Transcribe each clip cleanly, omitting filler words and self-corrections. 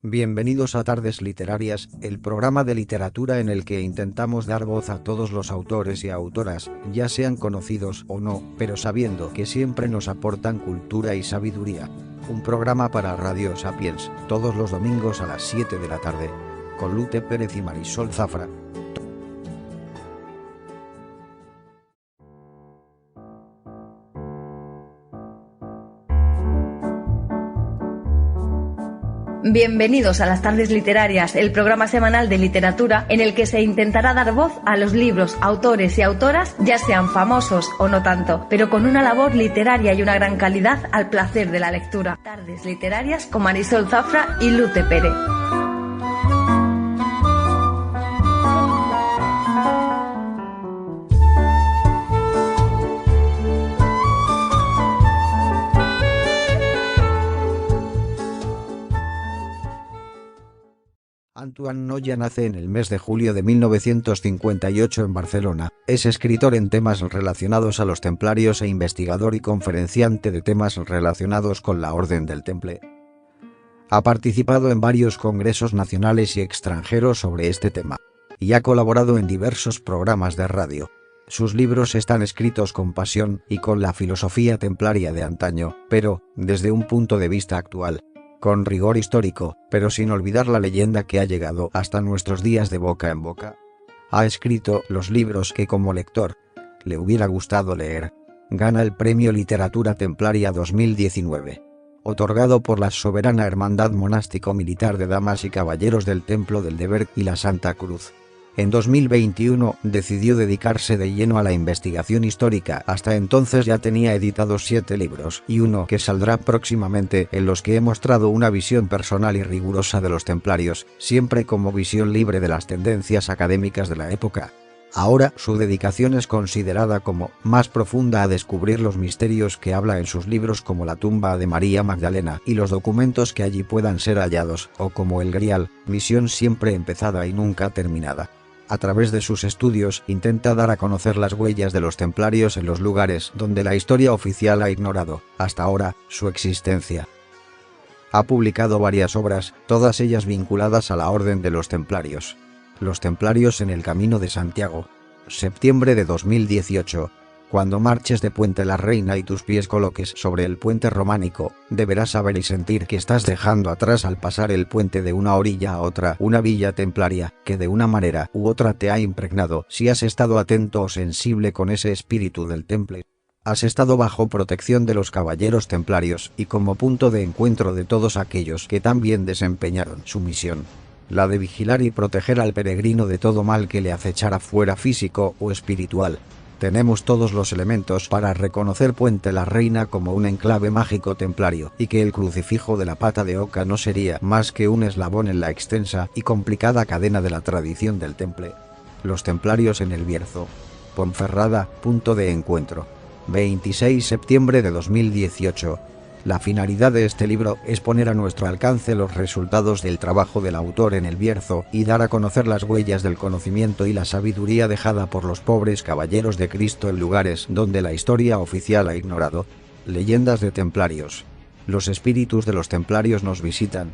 Bienvenidos a Tardes Literarias, el programa de literatura en el que intentamos dar voz a todos los autores y autoras, ya sean conocidos o no, pero sabiendo que siempre nos aportan cultura y sabiduría. Un programa para Radio Sapiens, todos los domingos a las 7 de la tarde, con Lute Pérez y Marisol Zafra. Bienvenidos a las Tardes Literarias, el programa semanal de literatura en el que se intentará dar voz a los libros, autores y autoras, ya sean famosos o no tanto, pero con una labor literaria y una gran calidad al placer de la lectura. Tardes Literarias con Marisol Zafra y Lute Pérez. Antoine Noya nace en el mes de julio de 1958 en Barcelona. Es escritor en temas relacionados a los templarios e investigador y conferenciante de temas relacionados con la Orden del Temple. Ha participado en varios congresos nacionales y extranjeros sobre este tema, y ha colaborado en diversos programas de radio. Sus libros están escritos con pasión y con la filosofía templaria de antaño, pero desde un punto de vista actual, con rigor histórico, pero sin olvidar la leyenda que ha llegado hasta nuestros días de boca en boca. Ha escrito los libros que como lector le hubiera gustado leer. Gana el Premio Literatura Templaria 2019, otorgado por la Soberana Hermandad Monástico-Militar de Damas y Caballeros del Templo del Deber y la Santa Cruz. En 2021 decidió dedicarse de lleno a la investigación histórica. Hasta entonces ya tenía editados 7 libros y uno que saldrá próximamente, en los que he mostrado una visión personal y rigurosa de los templarios, siempre como visión libre de las tendencias académicas de la época. Ahora su dedicación es considerada como más profunda a descubrir los misterios que habla en sus libros, como la tumba de María Magdalena y los documentos que allí puedan ser hallados, o como el Grial, misión siempre empezada y nunca terminada. A través de sus estudios intenta dar a conocer las huellas de los templarios en los lugares donde la historia oficial ha ignorado, hasta ahora, su existencia. Ha publicado varias obras, todas ellas vinculadas a la Orden de los Templarios. Los Templarios en el Camino de Santiago. Septiembre de 2018. Cuando marches de Puente la Reina y tus pies coloques sobre el puente románico, deberás saber y sentir que estás dejando atrás al pasar el puente de una orilla a otra una villa templaria, que de una manera u otra te ha impregnado si has estado atento o sensible con ese espíritu del temple. Has estado bajo protección de los caballeros templarios y como punto de encuentro de todos aquellos que también desempeñaron su misión, la de vigilar y proteger al peregrino de todo mal que le acechara, fuera físico o espiritual. Tenemos todos los elementos para reconocer Puente la Reina como un enclave mágico templario, y que el crucifijo de la Pata de Oca no sería más que un eslabón en la extensa y complicada cadena de la tradición del temple. Los templarios en el Bierzo. Ponferrada, punto de encuentro. 26 septiembre de 2018. La finalidad de este libro es poner a nuestro alcance los resultados del trabajo del autor en el Bierzo y dar a conocer las huellas del conocimiento y la sabiduría dejada por los pobres caballeros de Cristo en lugares donde la historia oficial ha ignorado. Leyendas de templarios. Los espíritus de los templarios nos visitan.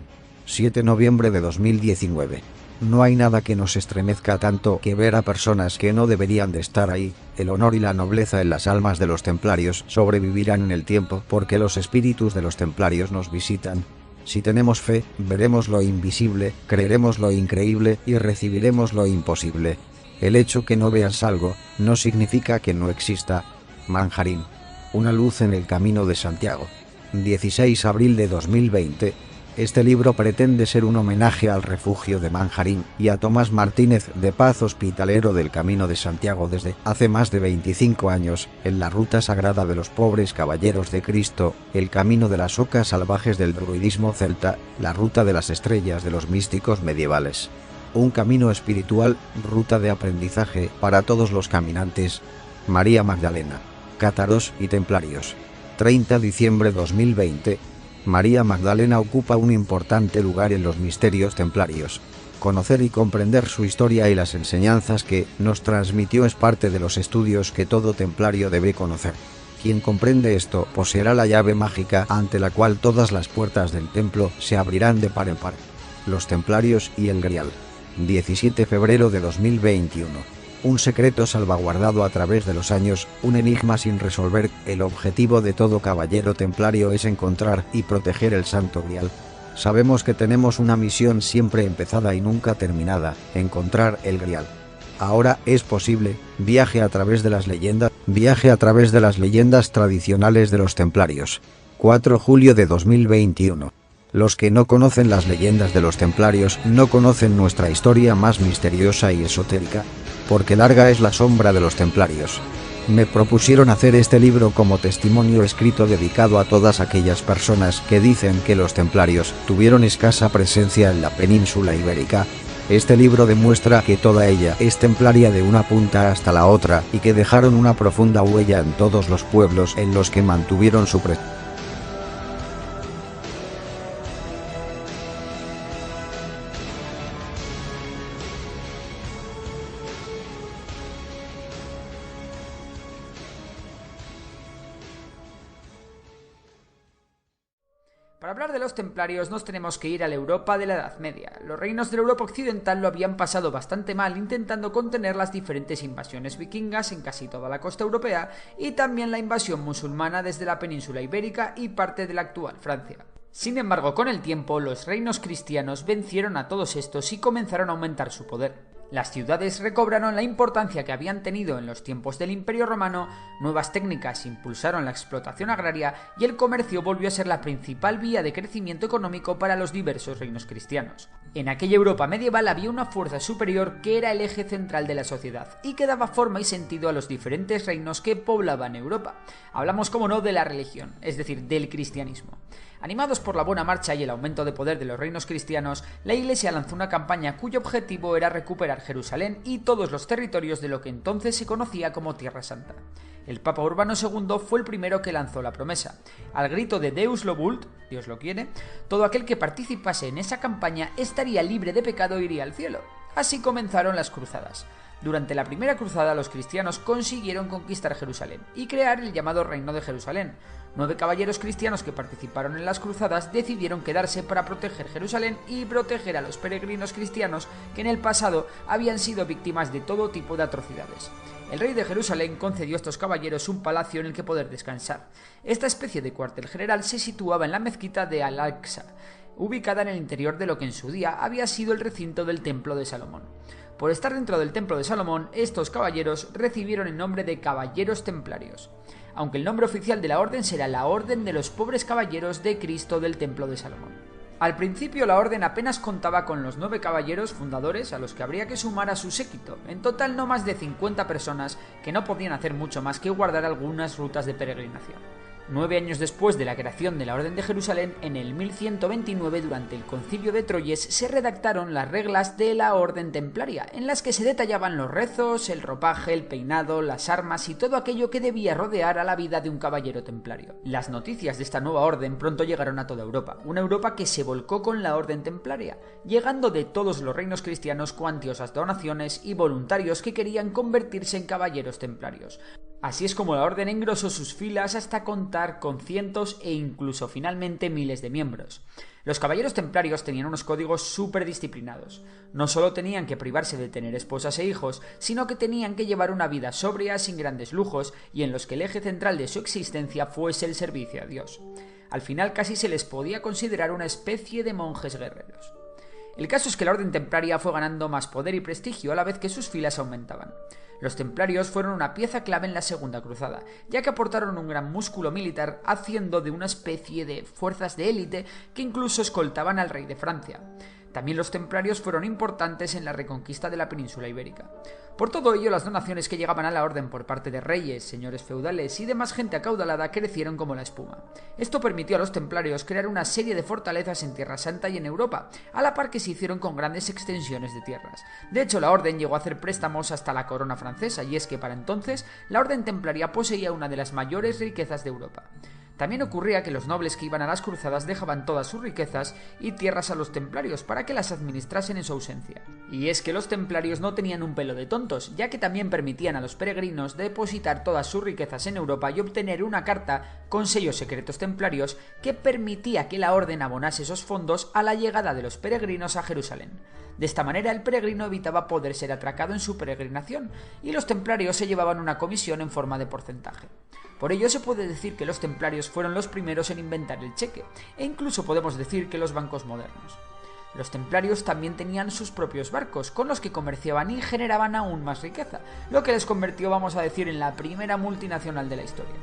7 de noviembre de 2019. No hay nada que nos estremezca tanto que ver a personas que no deberían de estar ahí. El honor y la nobleza en las almas de los templarios sobrevivirán en el tiempo, porque los espíritus de los templarios nos visitan. Si tenemos fe, veremos lo invisible, creeremos lo increíble y recibiremos lo imposible. El hecho que no veas algo no significa que no exista. Manjarín. Una luz en el Camino de Santiago. 16 de abril de 2020. Este libro pretende ser un homenaje al refugio de Manjarín y a Tomás Martínez de Paz, hospitalero del Camino de Santiago desde hace más de 25 años, en la ruta sagrada de los pobres caballeros de Cristo, el camino de las ocas salvajes del druidismo celta, la ruta de las estrellas de los místicos medievales. Un camino espiritual, ruta de aprendizaje para todos los caminantes. María Magdalena. Cátaros y templarios. 30 de diciembre de 2020. María Magdalena ocupa un importante lugar en los misterios templarios. Conocer y comprender su historia y las enseñanzas que nos transmitió es parte de los estudios que todo templario debe conocer. Quien comprende esto poseerá la llave mágica ante la cual todas las puertas del templo se abrirán de par en par. los templarios y el Grial. 17 de febrero de 2021. Un secreto salvaguardado a través de los años, un enigma sin resolver. El objetivo de todo caballero templario es encontrar y proteger el Santo Grial. Sabemos que tenemos una misión siempre empezada y nunca terminada: encontrar el Grial. Ahora es posible. Viaje a través de las leyendas. Viaje a través de las leyendas tradicionales de los templarios. 4 de julio de 2021. Los que no conocen las leyendas de los templarios no conocen nuestra historia más misteriosa y esotérica, porque larga es la sombra de los templarios. Me propusieron hacer este libro como testimonio escrito dedicado a todas aquellas personas que dicen que los templarios tuvieron escasa presencia en la península ibérica. Este libro demuestra que toda ella es templaria de una punta hasta la otra y que dejaron una profunda huella en todos los pueblos en los que mantuvieron su presencia. Para hablar de los templarios nos tenemos que ir a la Europa de la Edad Media. Los reinos de la Europa occidental lo habían pasado bastante mal intentando contener las diferentes invasiones vikingas en casi toda la costa europea y también la invasión musulmana desde la península ibérica y parte de la actual Francia. Sin embargo, con el tiempo, los reinos cristianos vencieron a todos estos y comenzaron a aumentar su poder. Las ciudades recobraron la importancia que habían tenido en los tiempos del Imperio Romano, nuevas técnicas impulsaron la explotación agraria y el comercio volvió a ser la principal vía de crecimiento económico para los diversos reinos cristianos. En aquella Europa medieval había una fuerza superior que era el eje central de la sociedad y que daba forma y sentido a los diferentes reinos que poblaban Europa. Hablamos, como no, de la religión, es decir, del cristianismo. Animados por la buena marcha y el aumento de poder de los reinos cristianos, la Iglesia lanzó una campaña cuyo objetivo era recuperar Jerusalén y todos los territorios de lo que entonces se conocía como Tierra Santa. El Papa Urbano II fue el primero que lanzó la promesa. Al grito de Deus lo vult, Dios lo quiere, todo aquel que participase en esa campaña estaría libre de pecado e iría al cielo. Así comenzaron las cruzadas. Durante la primera cruzada los cristianos consiguieron conquistar Jerusalén y crear el llamado Reino de Jerusalén. 9 caballeros cristianos que participaron en las cruzadas decidieron quedarse para proteger Jerusalén y proteger a los peregrinos cristianos que en el pasado habían sido víctimas de todo tipo de atrocidades. El rey de Jerusalén concedió a estos caballeros un palacio en el que poder descansar. Esta especie de cuartel general se situaba en la mezquita de Al-Aqsa, ubicada en el interior de lo que en su día había sido el recinto del Templo de Salomón. Por estar dentro del Templo de Salomón, estos caballeros recibieron el nombre de Caballeros Templarios, aunque el nombre oficial de la orden será la Orden de los Pobres Caballeros de Cristo del Templo de Salomón. Al principio la orden apenas contaba con los 9 caballeros fundadores a los que habría que sumar a su séquito, en total no más de 50 personas que no podían hacer mucho más que guardar algunas rutas de peregrinación. 9 años después de la creación de la Orden de Jerusalén, en el 1129, durante el Concilio de Troyes, se redactaron las reglas de la Orden Templaria, en las que se detallaban los rezos, el ropaje, el peinado, las armas y todo aquello que debía rodear a la vida de un caballero templario. Las noticias de esta nueva orden pronto llegaron a toda Europa, una Europa que se volcó con la Orden Templaria, llegando de todos los reinos cristianos cuantiosas donaciones y voluntarios que querían convertirse en caballeros templarios. Así es como la orden engrosó sus filas hasta contar con cientos e incluso finalmente miles de miembros. Los caballeros templarios tenían unos códigos súper disciplinados. No solo tenían que privarse de tener esposas e hijos, sino que tenían que llevar una vida sobria, sin grandes lujos, y en los que el eje central de su existencia fuese el servicio a Dios. Al final casi se les podía considerar una especie de monjes guerreros. El caso es que la orden templaria fue ganando más poder y prestigio a la vez que sus filas aumentaban. Los templarios fueron una pieza clave en la Segunda Cruzada, ya que aportaron un gran músculo militar haciendo de una especie de fuerzas de élite que incluso escoltaban al rey de Francia. También los templarios fueron importantes en la reconquista de la península ibérica. Por todo ello, las donaciones que llegaban a la orden por parte de reyes, señores feudales y demás gente acaudalada crecieron como la espuma. Esto permitió a los templarios crear una serie de fortalezas en Tierra Santa y en Europa, a la par que se hicieron con grandes extensiones de tierras. De hecho, la orden llegó a hacer préstamos hasta la corona francesa, y es que para entonces la orden templaria poseía una de las mayores riquezas de Europa. También ocurría que los nobles que iban a las cruzadas dejaban todas sus riquezas y tierras a los templarios para que las administrasen en su ausencia. Y es que los templarios no tenían un pelo de tontos, ya que también permitían a los peregrinos depositar todas sus riquezas en Europa y obtener una carta con sellos secretos templarios que permitía que la orden abonase esos fondos a la llegada de los peregrinos a Jerusalén. De esta manera el peregrino evitaba poder ser atracado en su peregrinación, y los templarios se llevaban una comisión en forma de porcentaje. Por ello se puede decir que los templarios fueron los primeros en inventar el cheque, e incluso podemos decir que los bancos modernos. Los templarios también tenían sus propios barcos, con los que comerciaban y generaban aún más riqueza, lo que les convirtió, vamos a decir, en la primera multinacional de la historia.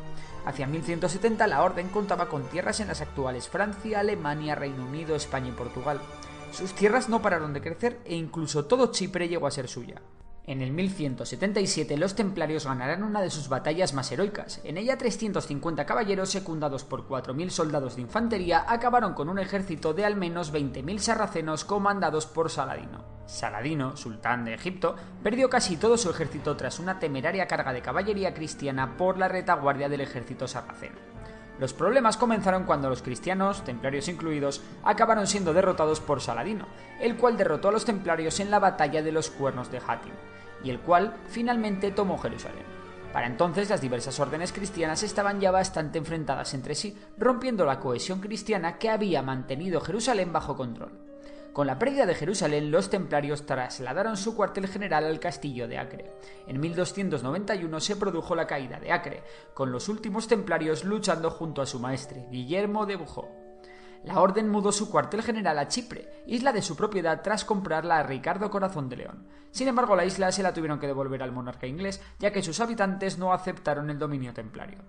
Hacia 1170 la orden contaba con tierras en las actuales Francia, Alemania, Reino Unido, España y Portugal. Sus tierras no pararon de crecer e incluso todo Chipre llegó a ser suya. En el 1177 los templarios ganarán una de sus batallas más heroicas. En ella 350 caballeros secundados por 4.000 soldados de infantería acabaron con un ejército de al menos 20.000 sarracenos comandados por Saladino. Saladino, sultán de Egipto, perdió casi todo su ejército tras una temeraria carga de caballería cristiana por la retaguardia del ejército sarraceno. Los problemas comenzaron cuando los cristianos, templarios incluidos, acabaron siendo derrotados por Saladino, el cual derrotó a los templarios en la batalla de los Cuernos de Hattin, y el cual finalmente tomó Jerusalén. Para entonces las diversas órdenes cristianas estaban ya bastante enfrentadas entre sí, rompiendo la cohesión cristiana que había mantenido Jerusalén bajo control. Con la pérdida de Jerusalén, los templarios trasladaron su cuartel general al castillo de Acre. En 1291 se produjo la caída de Acre, con los últimos templarios luchando junto a su maestre, Guillermo de Bugeaud. La orden mudó su cuartel general a Chipre, isla de su propiedad, tras comprarla a Ricardo Corazón de León. Sin embargo, la isla se la tuvieron que devolver al monarca inglés, ya que sus habitantes no aceptaron el dominio templario.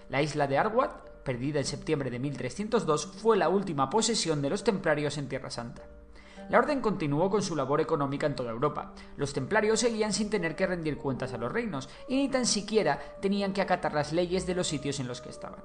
La isla de Arwat, perdida en septiembre de 1302, fue la última posesión de los templarios en Tierra Santa. La orden continuó con su labor económica en toda Europa. Los templarios seguían sin tener que rendir cuentas a los reinos, y ni tan siquiera tenían que acatar las leyes de los sitios en los que estaban.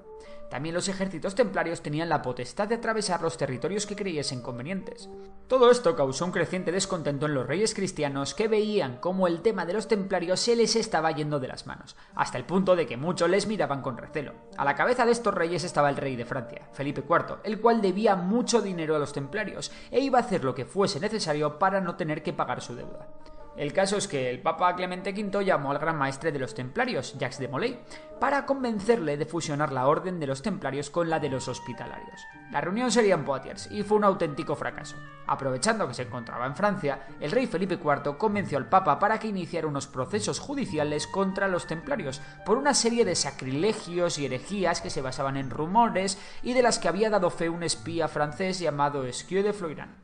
También los ejércitos templarios tenían la potestad de atravesar los territorios que creyesen convenientes. Todo esto causó un creciente descontento en los reyes cristianos, que veían cómo el tema de los templarios se les estaba yendo de las manos, hasta el punto de que muchos les miraban con recelo. A la cabeza de estos reyes estaba el rey de Francia, Felipe IV, el cual debía mucho dinero a los templarios, e iba a hacer lo que fuese necesario para no tener que pagar su deuda. El caso es que el Papa Clemente V llamó al gran maestre de los templarios, Jacques de Molay, para convencerle de fusionar la orden de los templarios con la de los hospitalarios. La reunión sería en Poitiers y fue un auténtico fracaso. Aprovechando que se encontraba en Francia, el rey Felipe IV convenció al Papa para que iniciara unos procesos judiciales contra los templarios por una serie de sacrilegios y herejías que se basaban en rumores y de las que había dado fe un espía francés llamado Esquieu de Floirán.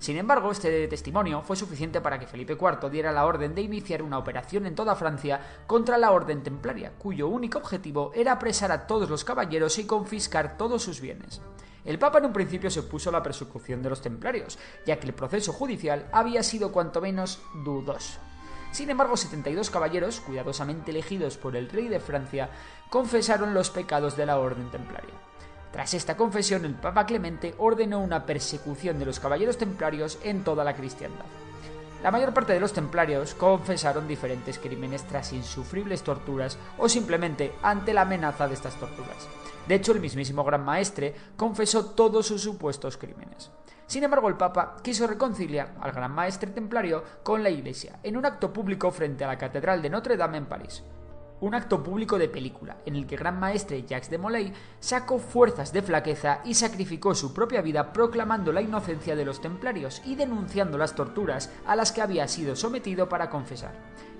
Sin embargo, este testimonio fue suficiente para que Felipe IV diera la orden de iniciar una operación en toda Francia contra la orden templaria, cuyo único objetivo era apresar a todos los caballeros y confiscar todos sus bienes. El Papa en un principio se opuso a la persecución de los templarios, ya que el proceso judicial había sido cuanto menos dudoso. Sin embargo, 72 caballeros, cuidadosamente elegidos por el rey de Francia, confesaron los pecados de la orden templaria. Tras esta confesión, el Papa Clemente ordenó una persecución de los caballeros templarios en toda la cristiandad. La mayor parte de los templarios confesaron diferentes crímenes tras insufribles torturas o simplemente ante la amenaza de estas torturas. De hecho, el mismísimo Gran Maestre confesó todos sus supuestos crímenes. Sin embargo, el Papa quiso reconciliar al Gran Maestre templario con la Iglesia en un acto público frente a la Catedral de Notre Dame en París. Un acto público de película, en el que Gran Maestre Jacques de Molay sacó fuerzas de flaqueza y sacrificó su propia vida proclamando la inocencia de los templarios y denunciando las torturas a las que había sido sometido para confesar.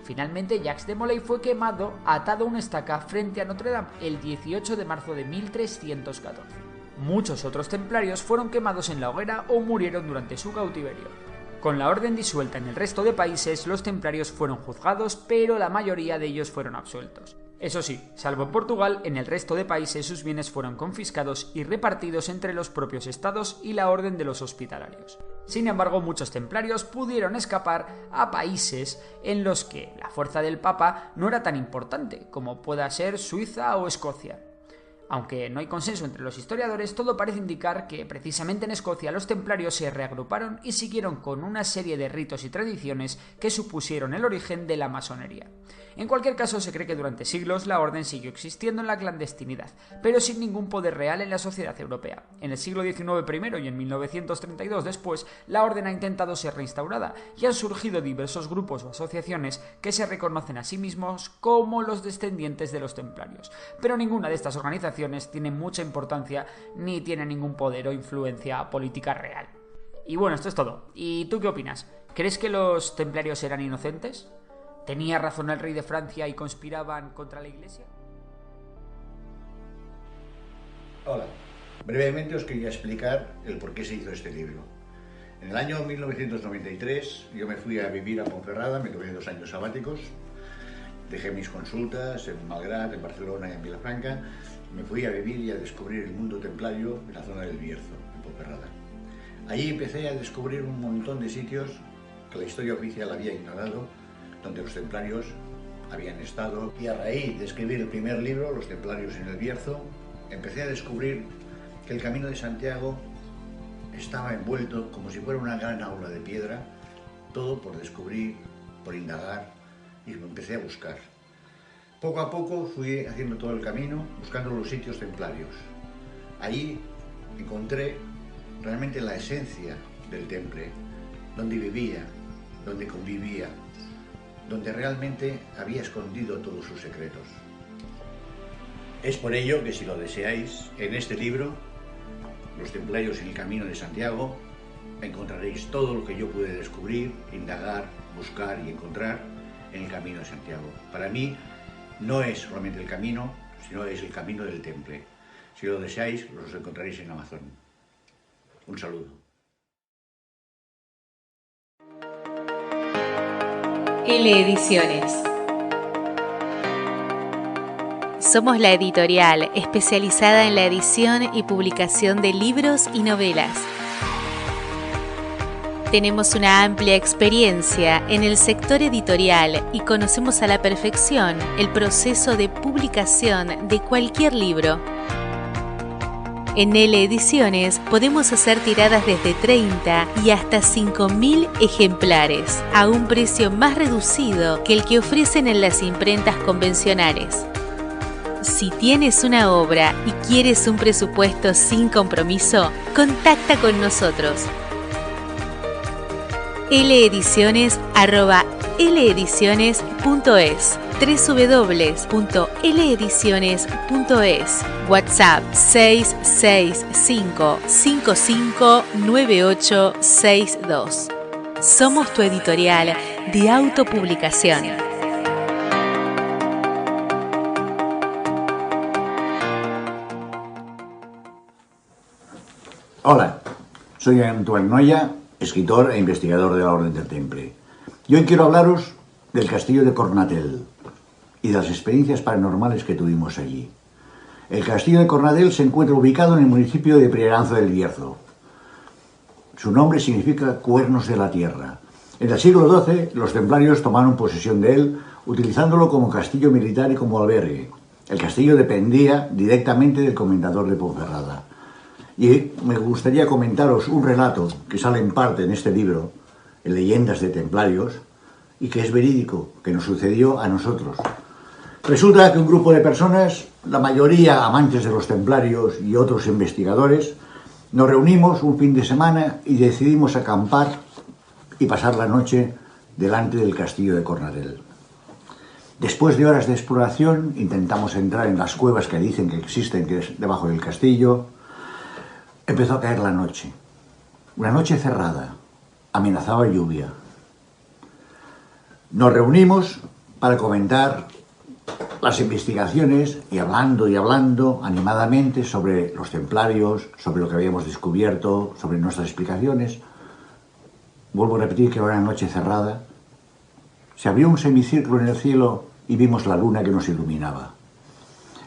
Finalmente, Jacques de Molay fue quemado atado a una estaca frente a Notre Dame el 18 de marzo de 1314. Muchos otros templarios fueron quemados en la hoguera o murieron durante su cautiverio. Con la orden disuelta en el resto de países, los templarios fueron juzgados, pero la mayoría de ellos fueron absueltos. Eso sí, salvo en Portugal, en el resto de países sus bienes fueron confiscados y repartidos entre los propios estados y la orden de los hospitalarios. Sin embargo, muchos templarios pudieron escapar a países en los que la fuerza del Papa no era tan importante, como pueda ser Suiza o Escocia. Aunque no hay consenso entre los historiadores, todo parece indicar que precisamente en Escocia los templarios se reagruparon y siguieron con una serie de ritos y tradiciones que supusieron el origen de la masonería. En cualquier caso, se cree que durante siglos la orden siguió existiendo en la clandestinidad, pero sin ningún poder real en la sociedad europea. En el siglo XIX primero y en 1932 después, la orden ha intentado ser reinstaurada y han surgido diversos grupos o asociaciones que se reconocen a sí mismos como los descendientes de los templarios. Pero ninguna de estas organizaciones tiene mucha importancia ni tiene ningún poder o influencia política real. Y bueno, esto es todo. ¿Y tú qué opinas? ¿Crees que los templarios eran inocentes? ¿Tenía razón el rey de Francia y conspiraban contra la Iglesia? Hola, brevemente os quería explicar el por qué se hizo este libro. En el año 1993 yo me fui a vivir a Ponferrada, me tomé 2 años sabáticos, dejé mis consultas en Malgrat, en Barcelona y en Vilafranca. Me fui a vivir y a descubrir el mundo templario en la zona del Bierzo, en Ponferrada. Allí empecé a descubrir un montón de sitios que la historia oficial había ignorado, donde los templarios habían estado. Y a raíz de escribir el primer libro, Los templarios en el Bierzo, empecé a descubrir que el Camino de Santiago estaba envuelto como si fuera una gran aula de piedra, todo por descubrir, por indagar, y me empecé a buscar. Poco a poco fui haciendo todo el camino, buscando los sitios templarios. Allí encontré realmente la esencia del temple, donde vivía, donde convivía, donde realmente había escondido todos sus secretos. Es por ello que, si lo deseáis, en este libro, Los templarios en el Camino de Santiago, encontraréis todo lo que yo pude descubrir, indagar, buscar y encontrar en el Camino de Santiago. Para mí, no es solamente el camino, sino es el camino del temple. Si lo deseáis, los encontraréis en Amazon. Un saludo. L Ediciones. Somos la editorial especializada en la edición y publicación de libros y novelas. Tenemos una amplia experiencia en el sector editorial y conocemos a la perfección el proceso de publicación de cualquier libro. En L Ediciones podemos hacer tiradas desde 30 y hasta 5.000 ejemplares, a un precio más reducido que el que ofrecen en las imprentas convencionales. Si tienes una obra y quieres un presupuesto sin compromiso, contacta con nosotros. lediciones@lediciones.es, www.lediciones.es, WhatsApp 665-559862. Somos tu editorial de autopublicación. Hola, soy Antoine Noya, escritor e investigador de la Orden del Temple. Y hoy quiero hablaros del castillo de Cornatel y de las experiencias paranormales que tuvimos allí. El castillo de Cornatel se encuentra ubicado en el municipio de Prieranzo del Bierzo. Su nombre significa cuernos de la tierra. En el siglo XII los templarios tomaron posesión de él, utilizándolo como castillo militar y como albergue. El castillo dependía directamente del comendador de Ponferrada. Y me gustaría comentaros un relato que sale en parte en este libro, en Leyendas de Templarios, y que es verídico, que nos sucedió a nosotros. Resulta que un grupo de personas, la mayoría amantes de los templarios y otros investigadores, nos reunimos un fin de semana y decidimos acampar y pasar la noche delante del castillo de Cornatel. Después de horas de exploración, intentamos entrar en las cuevas que dicen que existen, que es debajo del castillo. Empezó a caer la noche, una noche cerrada, amenazaba lluvia. Nos reunimos para comentar las investigaciones y hablando animadamente sobre los templarios, sobre lo que habíamos descubierto, sobre nuestras explicaciones. Vuelvo a repetir que era una noche cerrada. Se abrió un semicírculo en el cielo y vimos la luna que nos iluminaba.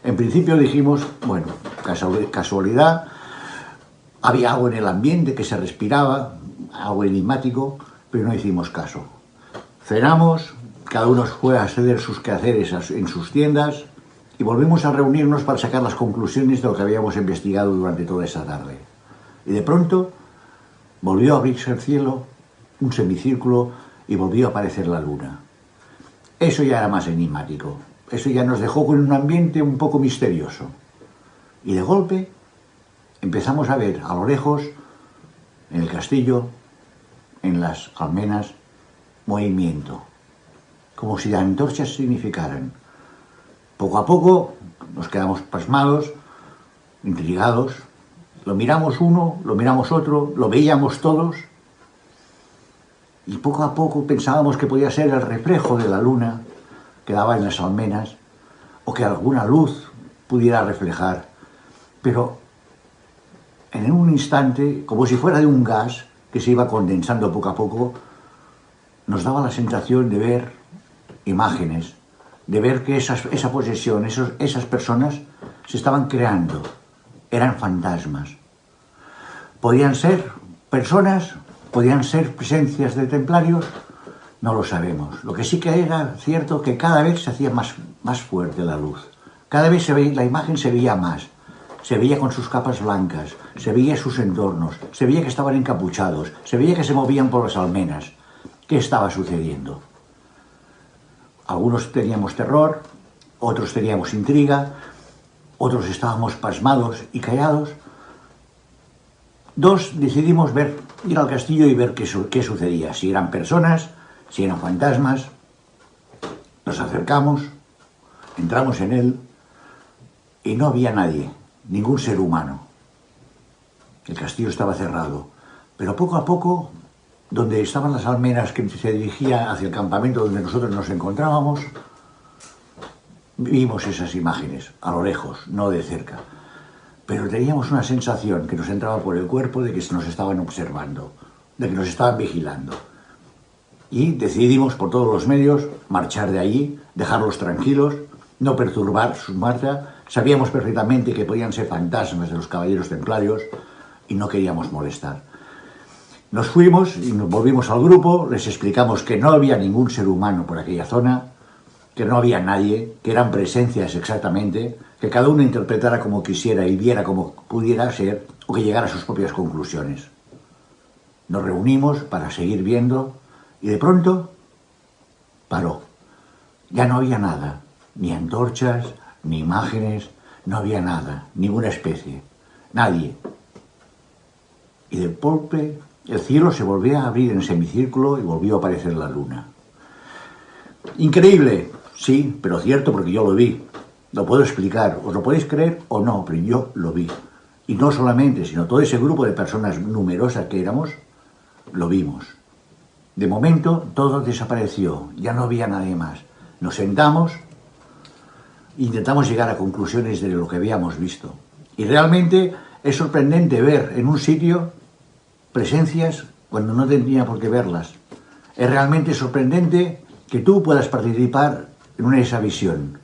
En principio dijimos, bueno, casualidad. Había agua en el ambiente que se respiraba, agua enigmático, pero no hicimos caso. Cenamos, cada uno fue a hacer sus quehaceres en sus tiendas y y volvimos a reunirnos para sacar las conclusiones de lo que habíamos investigado durante toda esa tarde. Y de pronto volvió a abrirse el cielo, un semicírculo, y volvió a aparecer la luna. Eso ya era más enigmático, eso ya nos dejó con un ambiente un poco misterioso. Y de golpe empezamos a ver a lo lejos, en el castillo, en las almenas, movimiento, como si las antorchas significaran. Poco a poco nos quedamos pasmados, intrigados, lo miramos uno, lo miramos otro, lo veíamos todos, y poco a poco pensábamos que podía ser el reflejo de la luna que daba en las almenas, o que alguna luz pudiera reflejar, pero en un instante, como si fuera de un gas que se iba condensando poco a poco, nos daba la sensación de ver imágenes, de ver que esa posesión, esas personas se estaban creando, eran fantasmas. ¿Podían ser personas? ¿Podían ser presencias de templarios? No lo sabemos. Lo que sí que era cierto que cada vez se hacía más fuerte la luz. Cada vez la imagen se veía más. Se veía con sus capas blancas, se veía sus entornos, se veía que estaban encapuchados, se veía que se movían por las almenas. ¿Qué estaba sucediendo? Algunos teníamos terror, otros teníamos intriga, otros estábamos pasmados y callados. Dos decidimos ir al castillo y ver qué sucedía, si eran personas, si eran fantasmas. Nos acercamos, entramos en él y no había nadie, ningún ser humano. El castillo estaba cerrado, pero poco a poco, donde estaban las almenas que se dirigía hacia el campamento donde nosotros nos encontrábamos, vimos esas imágenes, a lo lejos, no de cerca. Pero teníamos una sensación que nos entraba por el cuerpo de que nos estaban observando, de que nos estaban vigilando. Y decidimos por todos los medios marchar de allí, dejarlos tranquilos, no perturbar su marcha. Sabíamos perfectamente que podían ser fantasmas de los caballeros templarios y no queríamos molestar. Nos fuimos y nos volvimos al grupo, les explicamos que no había ningún ser humano por aquella zona, que no había nadie, que eran presencias exactamente, que cada uno interpretara como quisiera y viera como pudiera ser, o que llegara a sus propias conclusiones. Nos reunimos para seguir viendo y de pronto paró. Ya no había nada, ni antorchas, ni imágenes, no había nada, ninguna especie, nadie. Y de golpe el cielo se volvió a abrir en semicírculo y volvió a aparecer la luna. Increíble, sí, pero cierto porque yo lo vi. Lo puedo explicar, os lo podéis creer o no, pero yo lo vi. Y no solamente, sino todo ese grupo de personas numerosas que éramos, lo vimos. De momento todo desapareció, ya no había nadie más. Nos sentamos, intentamos llegar a conclusiones de lo que habíamos visto. Y realmente es sorprendente ver en un sitio presencias cuando no tendría por qué verlas. Es realmente sorprendente que tú puedas participar en esa visión.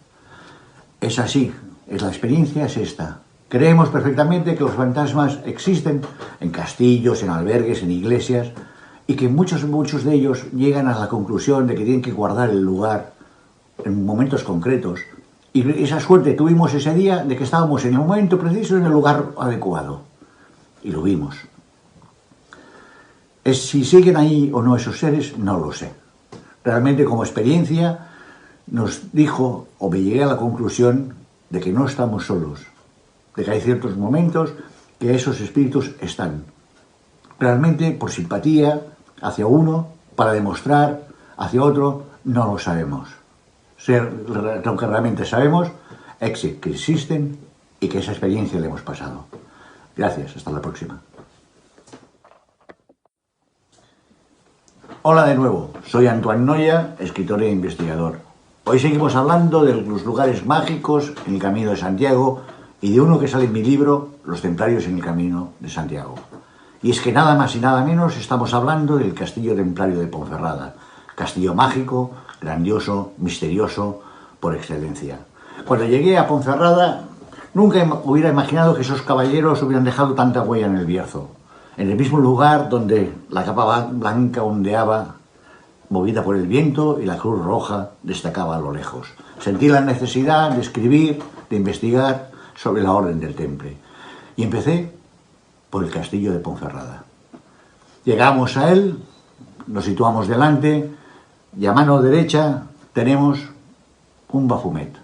Es así, la experiencia es esta. Creemos perfectamente que los fantasmas existen en castillos, en albergues, en iglesias, y que muchos de ellos llegan a la conclusión de que tienen que guardar el lugar en momentos concretos. Y esa suerte tuvimos ese día de que estábamos en el momento preciso, en el lugar adecuado. Y lo vimos. Si siguen ahí o no esos seres, no lo sé. Realmente como experiencia nos dijo, o me llegué a la conclusión, de que no estamos solos, de que hay ciertos momentos que esos espíritus están. Realmente por simpatía hacia uno, para demostrar hacia otro, no lo sabemos. Lo que realmente sabemos es que existen y que esa experiencia la hemos pasado. Gracias, hasta la próxima. Hola de nuevo, soy Antoine Noya, escritor e investigador. Hoy seguimos hablando de los lugares mágicos en el Camino de Santiago y de uno que sale en mi libro, Los Templarios en el Camino de Santiago. Y es que nada más y nada menos estamos hablando del Castillo Templario de Ponferrada, castillo mágico, grandioso, misterioso, por excelencia. Cuando llegué a Ponferrada, nunca hubiera imaginado que esos caballeros hubieran dejado tanta huella en el Bierzo, en el mismo lugar donde la capa blanca ondeaba movida por el viento, y la cruz roja destacaba a lo lejos. Sentí la necesidad de escribir, de investigar sobre la Orden del Temple. Y empecé por el castillo de Ponferrada. Llegamos a él, nos situamos delante, y a mano derecha tenemos un Bafumet,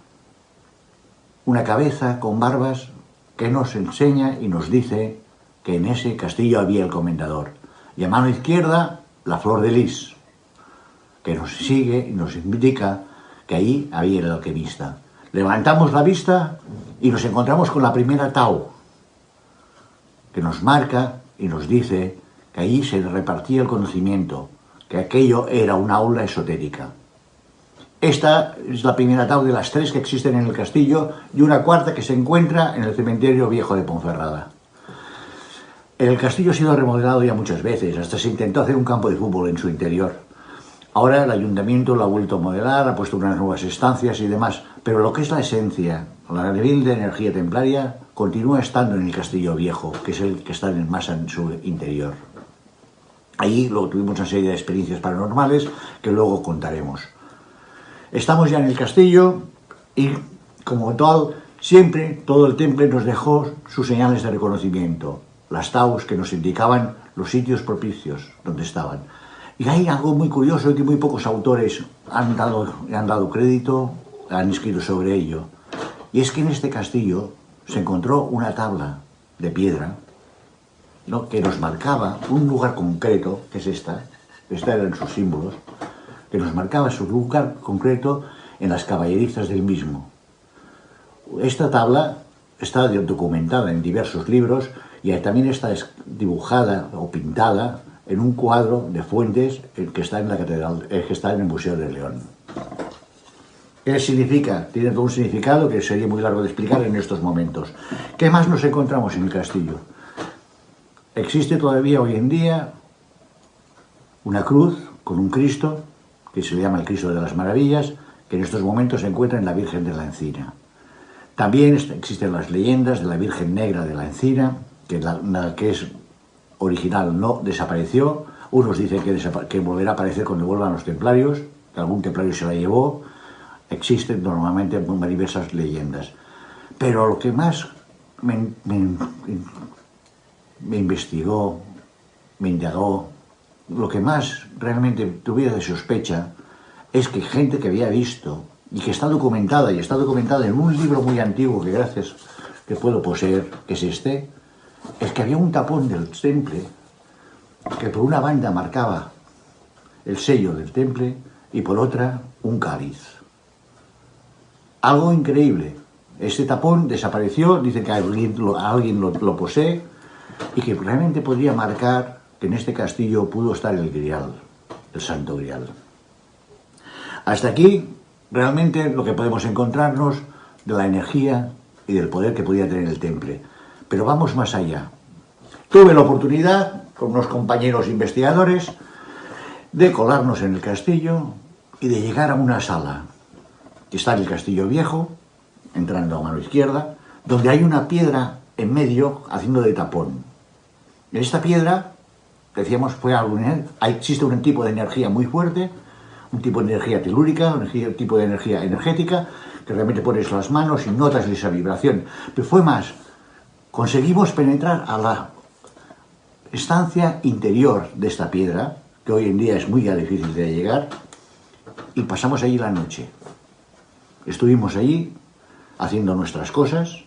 una cabeza con barbas que nos enseña y nos dice que en ese castillo había el comendador. Y a mano izquierda, la flor de lis, que nos sigue y nos indica que ahí había el alquimista. Levantamos la vista y nos encontramos con la primera Tau, que nos marca y nos dice que allí se repartía el conocimiento, que aquello era una aula esotérica. Esta es la primera Tau de las 3 que existen en el castillo, y una cuarta que se encuentra en el cementerio viejo de Ponferrada. El castillo ha sido remodelado ya muchas veces, hasta se intentó hacer un campo de fútbol en su interior. Ahora el ayuntamiento lo ha vuelto a modelar, ha puesto unas nuevas estancias y demás, pero lo que es la esencia, la nivel de energía templaria, continúa estando en el castillo viejo, que es el que está más en su interior. Ahí luego tuvimos una serie de experiencias paranormales que luego contaremos. Estamos ya en el castillo y, como tal, siempre todo el temple nos dejó sus señales de reconocimiento, las taus que nos indicaban los sitios propicios donde estaban. Y hay algo muy curioso que muy pocos autores han dado crédito, han escrito sobre ello. Y es que en este castillo se encontró una tabla de piedra, ¿no?, que nos marcaba un lugar concreto, que es esta eran sus símbolos, que nos marcaba su lugar concreto en las caballerizas del mismo. Esta tabla está documentada en diversos libros y también está dibujada o pintada en un cuadro de Fuentes que está en la catedral, que está en el Museo de León. ¿Qué significa? Tiene todo un significado que sería muy largo de explicar en estos momentos. ¿Qué más nos encontramos en el castillo? Existe todavía hoy en día una cruz con un Cristo, que se le llama el Cristo de las Maravillas, que en estos momentos se encuentra en la Virgen de la Encina. También existen las leyendas de la Virgen Negra de la Encina, que es original, no desapareció. Unos dicen que volverá a aparecer cuando vuelvan los templarios, que algún templario se la llevó. Existen normalmente diversas leyendas. Pero lo que más me investigó, me indagó, lo que más realmente tuviera de sospecha es que gente que había visto y que está documentada, en un libro muy antiguo que gracias que puedo poseer, que es este, es que había un tapón del temple que por una banda marcaba el sello del temple y por otra un cáliz. Algo increíble. Este tapón desapareció, dice que alguien lo posee y que realmente podría marcar que en este castillo pudo estar el Grial, el Santo Grial. Hasta aquí realmente lo que podemos encontrarnos de la energía y del poder que podía tener el temple. Pero vamos más allá. Tuve la oportunidad, con unos compañeros investigadores, de colarnos en el castillo y de llegar a una sala que está en el castillo viejo, entrando a mano izquierda, donde hay una piedra en medio haciendo de tapón. En esta piedra, decíamos, existe un tipo de energía muy fuerte, un tipo de energía telúrica, un tipo de energía energética, que realmente pones las manos y notas esa vibración. Pero fue más, conseguimos penetrar a la estancia interior de esta piedra, que hoy en día es muy difícil de llegar, y pasamos allí la noche. Estuvimos allí haciendo nuestras cosas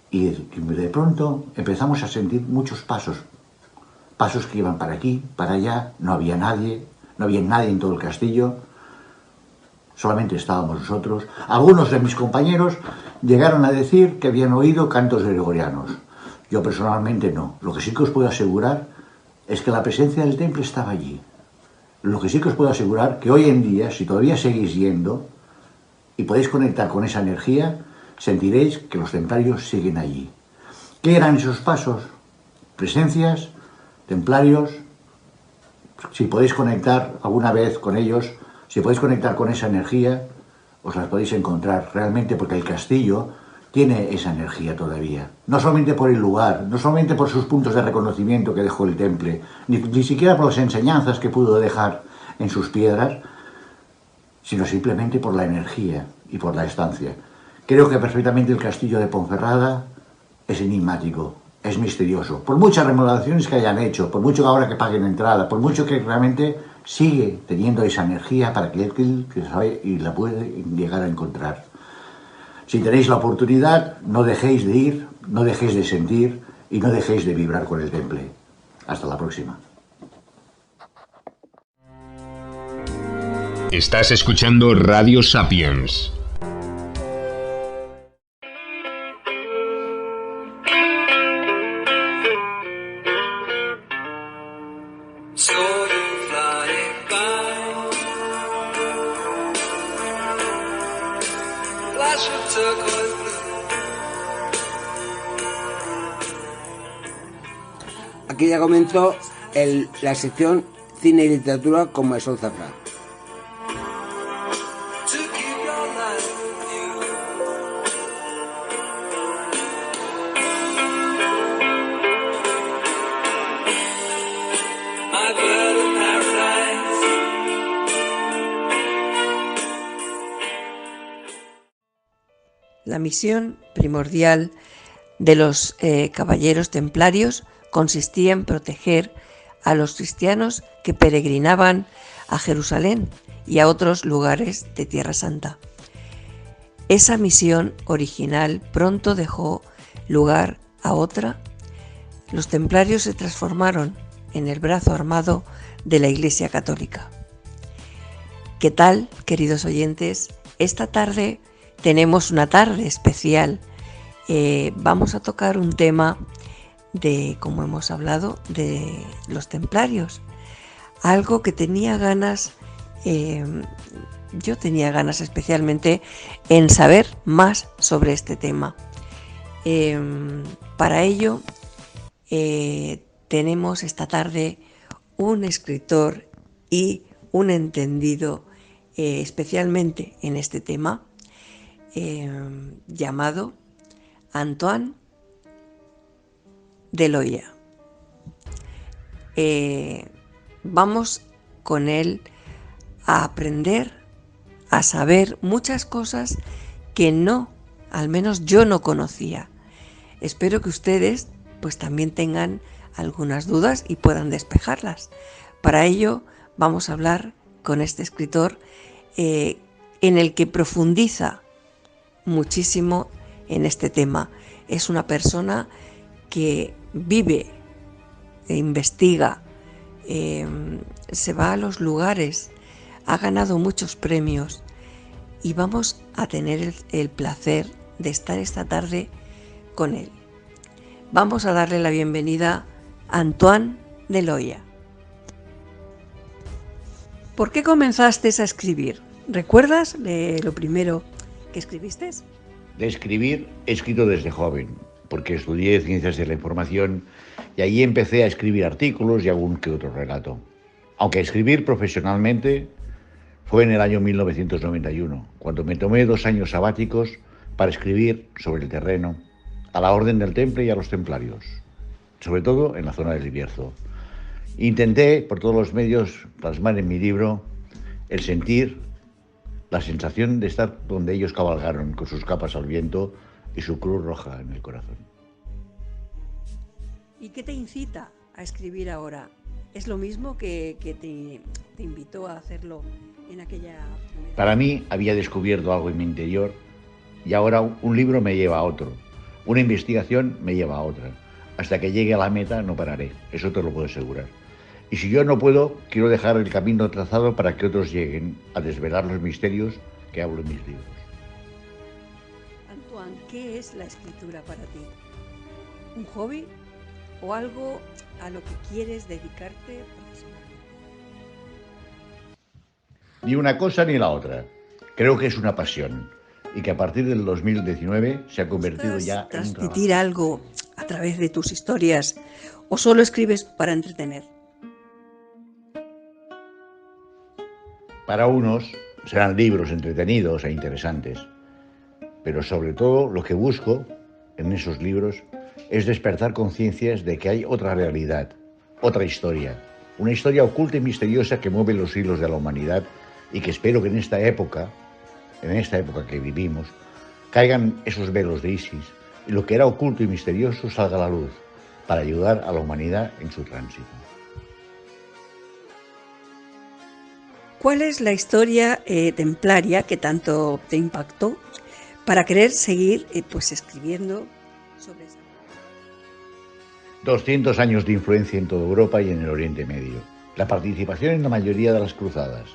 y de pronto empezamos a sentir muchos pasos que iban para aquí, para allá, no había nadie en todo el castillo, solamente estábamos nosotros. Algunos de mis compañeros llegaron a decir que habían oído cantos gregorianos. Yo personalmente no. Lo que sí que os puedo asegurar es que la presencia del temple estaba allí. Lo que sí que os puedo asegurar que hoy en día, si todavía seguís yendo y podéis conectar con esa energía, sentiréis que los templarios siguen allí. ¿Qué eran esos pasos? Presencias, templarios. Si podéis conectar alguna vez con ellos, si podéis conectar con esa energía, os las podéis encontrar realmente, porque el castillo tiene esa energía todavía. No solamente por el lugar, no solamente por sus puntos de reconocimiento que dejó el temple, ni siquiera por las enseñanzas que pudo dejar en sus piedras, sino simplemente por la energía y por la estancia. Creo que perfectamente el castillo de Ponferrada es enigmático, es misterioso. Por muchas remodelaciones que hayan hecho, por mucho que ahora que paguen entrada, por mucho que realmente sigue teniendo esa energía para aquel que sabe y la puede llegar a encontrar. Si tenéis la oportunidad, no dejéis de ir, no dejéis de sentir y no dejéis de vibrar con el temple. Hasta la próxima. Estás escuchando Radio Sapiens. Aquí ya comenzó la sección Cine y Literatura con Marisol Zafra. La misión primordial de los caballeros templarios consistía en proteger a los cristianos que peregrinaban a Jerusalén y a otros lugares de Tierra Santa. Esa misión original pronto dejó lugar a otra. Los templarios se transformaron en el brazo armado de la Iglesia Católica. ¿Qué tal, queridos oyentes? Esta tarde tenemos una tarde especial. Vamos a tocar un tema de, como hemos hablado, de los templarios. Algo que tenía ganas, yo tenía ganas especialmente en saber más sobre este tema. Para ello, tenemos esta tarde un escritor y un entendido especialmente en este tema, llamado Antoine Deloya. Vamos con él a aprender, a saber muchas cosas que al menos yo no conocía. Espero que ustedes pues también tengan algunas dudas y puedan despejarlas. Para ello vamos a hablar con este escritor en el que profundiza muchísimo en este tema. Es una persona que vive, investiga, se va a los lugares, ha ganado muchos premios y vamos a tener el placer de estar esta tarde con él. Vamos a darle la bienvenida a Antoine Deloya. ¿Por qué comenzaste a escribir? ¿Recuerdas lo primero que escribiste? De escribir, he escrito desde joven, porque estudié Ciencias de la Información y ahí empecé a escribir artículos y algún que otro relato. Aunque escribir profesionalmente fue en el año 1991, cuando me tomé 2 años sabáticos para escribir sobre el terreno, a la Orden del Temple y a los templarios, sobre todo en la zona del Bierzo. Intenté, por todos los medios, plasmar en mi libro el sentir, la sensación de estar donde ellos cabalgaron, con sus capas al viento y su cruz roja en el corazón. ¿Y qué te incita a escribir ahora? ¿Es lo mismo que te invitó a hacerlo en aquella primera? Para mí había descubierto algo en mi interior y ahora un libro me lleva a otro, una investigación me lleva a otra. Hasta que llegue a la meta no pararé, eso te lo puedo asegurar. Y si yo no puedo, quiero dejar el camino trazado para que otros lleguen a desvelar los misterios que hablo en mis libros. Antoine, ¿qué es la escritura para ti? ¿Un hobby o algo a lo que quieres dedicarte profesionalmente? Ni una cosa ni la otra. Creo que es una pasión y que a partir del 2019 se ha convertido ya en un trabajo. ¿Transmitir algo a través de tus historias o solo escribes para entretener? Para unos serán libros entretenidos e interesantes, pero sobre todo lo que busco en esos libros es despertar conciencias de que hay otra realidad, otra historia, Una historia oculta y misteriosa que mueve los hilos de la humanidad y que espero que en esta época que vivimos, caigan esos velos de Isis y lo que era oculto y misterioso salga a la luz para ayudar a la humanidad en su tránsito. ¿Cuál es la historia templaria que tanto te impactó para querer seguir escribiendo sobre esa? 200 años de influencia en toda Europa y en el Oriente Medio. La participación en la mayoría de las cruzadas.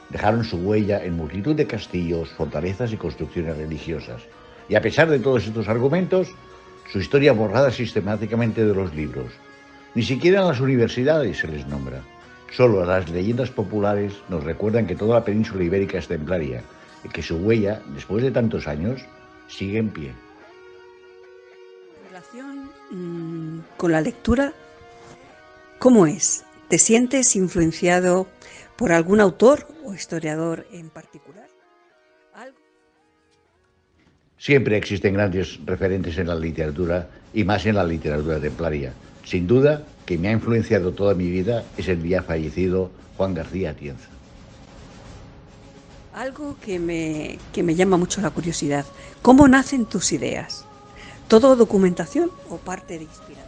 Dejaron su huella en multitud de castillos, fortalezas y construcciones religiosas. Y a pesar de todos estos argumentos, su historia borrada sistemáticamente de los libros. Ni siquiera en las universidades se les nombra. Solo las leyendas populares nos recuerdan que toda la península ibérica es templaria y que su huella, después de tantos años, sigue en pie. En relación con la lectura, ¿cómo es? ¿Te sientes influenciado por algún autor o historiador en particular? ¿Algo? Siempre existen grandes referentes en la literatura y más en la literatura templaria. Sin duda, que me ha influenciado toda mi vida es el ya fallecido Juan García Atienza. Algo que me llama mucho la curiosidad. ¿Cómo nacen tus ideas? ¿Todo documentación o parte de inspiración?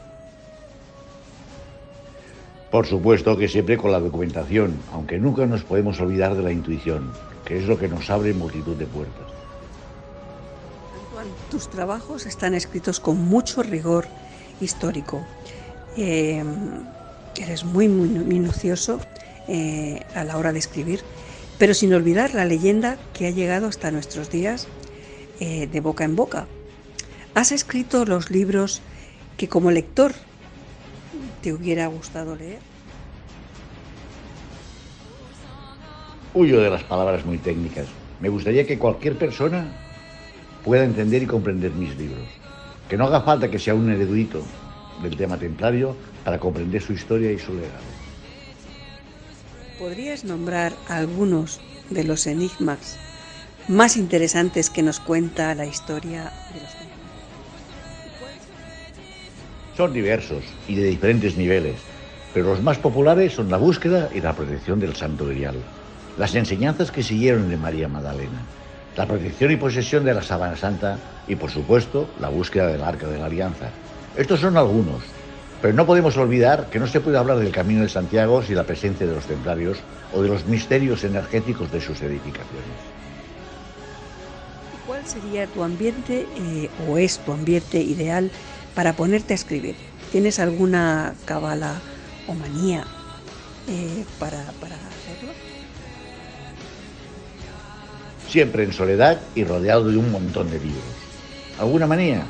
Por supuesto que siempre con la documentación, aunque nunca nos podemos olvidar de la intuición, que es lo que nos abre multitud de puertas. Antoine, tus trabajos están escritos con mucho rigor histórico. Eres muy minucioso a la hora de escribir, pero sin olvidar la leyenda que ha llegado hasta nuestros días de boca en boca. Has escrito los libros que como lector te hubiera gustado leer. Huyo de las palabras muy técnicas. Me gustaría que cualquier persona pueda entender y comprender mis libros. Que no haga falta que sea un erudito del tema templario para comprender su historia y su legado. ¿Podrías nombrar algunos de los enigmas más interesantes que nos cuenta la historia de los templarios? Son diversos y de diferentes niveles, pero los más populares son la búsqueda y la protección del Santo Grial, las enseñanzas que siguieron de María Magdalena, la protección y posesión de la Sábana Santa y, por supuesto, la búsqueda del Arca de la Alianza. Estos son algunos, pero no podemos olvidar que no se puede hablar del Camino de Santiago sin la presencia de los templarios o de los misterios energéticos de sus edificaciones. ¿Cuál sería tu ambiente o es tu ambiente ideal para ponerte a escribir? ¿Tienes alguna cábala o manía para hacerlo? Siempre en soledad y rodeado de un montón de libros. ¿Alguna manía?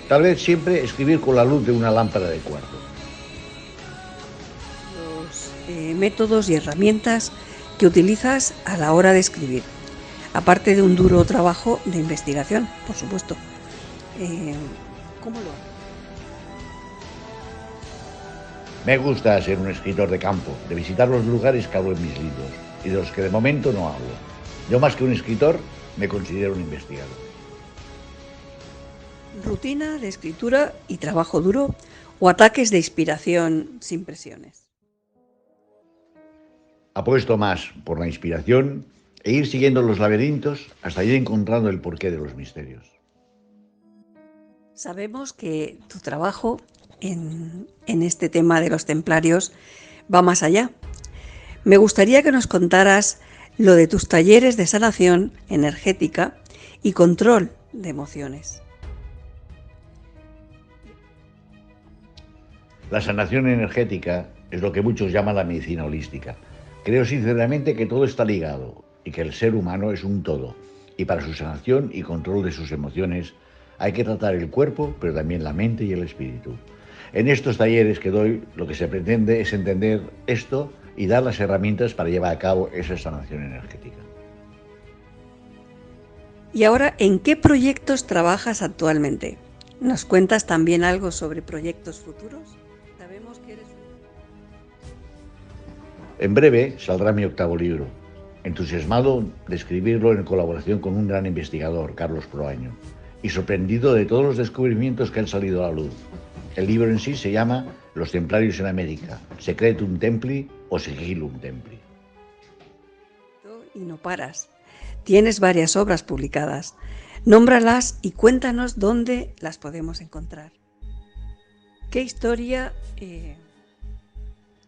Tal vez siempre escribir con la luz de una lámpara de cuarto. Los métodos y herramientas que utilizas a la hora de escribir, aparte de un duro trabajo de investigación, por supuesto. ¿Cómo lo haces? Me gusta ser un escritor de campo, de visitar los lugares que hablo en mis libros y de los que de momento no hablo. Yo, más que un escritor, me considero un investigador. ¿Rutina de escritura y trabajo duro o ataques de inspiración sin presiones? Apuesto más por la inspiración e ir siguiendo los laberintos hasta ir encontrando el porqué de los misterios. Sabemos que tu trabajo en este tema de los templarios va más allá. Me gustaría que nos contaras lo de tus talleres de sanación energética y control de emociones. La sanación energética es lo que muchos llaman la medicina holística. Creo sinceramente que todo está ligado y que el ser humano es un todo. Y para su sanación y control de sus emociones hay que tratar el cuerpo, pero también la mente y el espíritu. En estos talleres que doy, lo que se pretende es entender esto y dar las herramientas para llevar a cabo esa sanación energética. ¿Y ahora en qué proyectos trabajas actualmente? ¿Nos cuentas también algo sobre proyectos futuros? Sabemos que eres... En breve saldrá mi 8º libro, entusiasmado de escribirlo en colaboración con un gran investigador, Carlos Proaño, y sorprendido de todos los descubrimientos que han salido a la luz. El libro en sí se llama Los Templarios en América, Secretum Templi o Sigillum Templi. Y no paras. Tienes varias obras publicadas. Nómbralas y cuéntanos dónde las podemos encontrar. ¿Qué historia?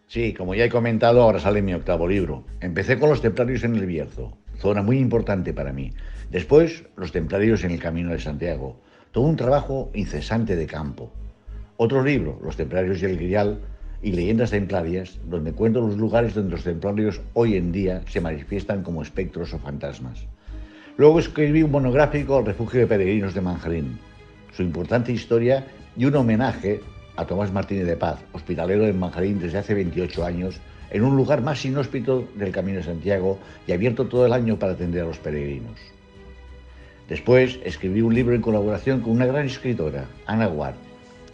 Sí, como ya he comentado, ahora sale mi 8º libro. Empecé con Los Templarios en el Bierzo, zona muy importante para mí. Después, Los Templarios en el Camino de Santiago, todo un trabajo incesante de campo. Otro libro, Los Templarios y el Grial y Leyendas Templarias, donde cuento los lugares donde los templarios hoy en día se manifiestan como espectros o fantasmas. Luego escribí un monográfico al refugio de peregrinos de Manjarín, su importante historia y un homenaje a Tomás Martínez de Paz, hospitalero de Manjarín desde hace 28 años, en un lugar más inhóspito del Camino de Santiago y abierto todo el año para atender a los peregrinos. Después escribí un libro en colaboración con una gran escritora, Ana Ward.